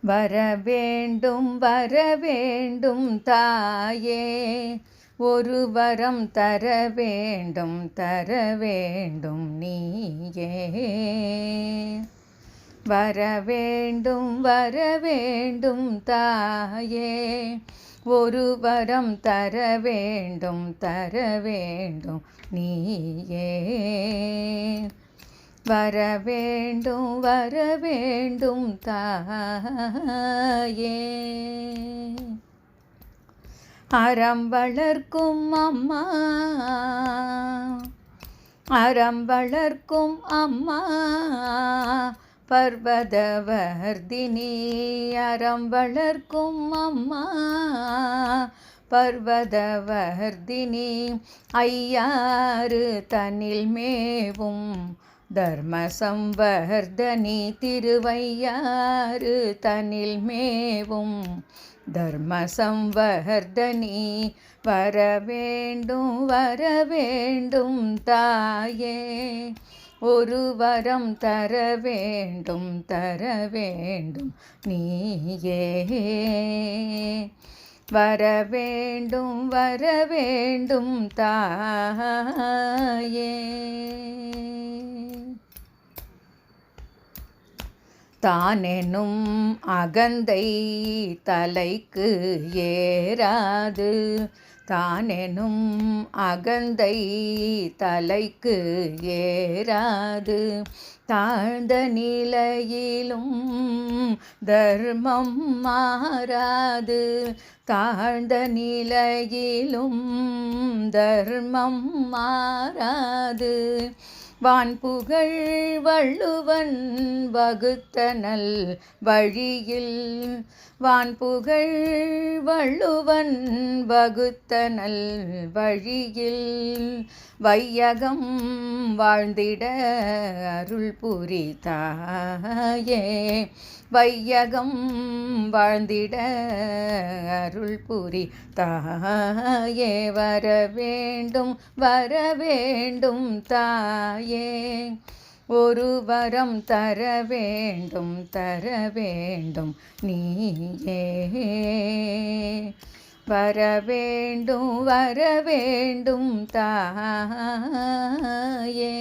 வரவேண்டும் வரவேண்டும் தாயே, ஒரு வரம் தர வேண்டும் தரவேண்டும் நீயே. வரவேண்டும் வரவேண்டும் தாயே, ஒரு வரம் தர வேண்டும் தரவேண்டும் நீயே. வரவேண்டும் வரவேண்டும் தாயே. அறம் வளர்க்கும் அம்மா, அறம் வளர்க்கும் அம்மா, பர்வதவர்தினி. அறம் வளர்க்கும் அம்மா, பர்வதவர்தினி. ஐயாறு தனில் மேவும் தர்ம சம்வர்தனி. திருவையாறு தனில் மேவும் தர்ம சம்வர்தனி. வரவேண்டும் வரவேண்டும் தாயே, ஒரு வரம் தர வேண்டும் தரவேண்டும் நீயே. வரவேண்டும் வரவேண்டும் தாயே. தானெனும் அகந்தை தலைக்கு ஏறாது, தானெனும் அகந்தை தலைக்கு ஏறாது. தாழ்ந்த நிலையிலும் தர்மம் மாறாது, தாழ்ந்த நிலையிலும் தர்மம் மாறாது. வான்புகழ் வள்ளுவன் வகுத்த நல் வழியில், வான்புகழ் வள்ளுவன் வகுத்த நல் வழியில். வையகம் வாழ்ந்திட அருள் புரி தாயே, வையகம் வாழ்ந்திட அருள் புரி தாயே. வரவேண்டும் வரவேண்டும் தாயே, ஒரு வரம் தர வேண்டும் தரவேண்டும் நீயே. வரவேண்டும் வரவேண்டும் தாயே.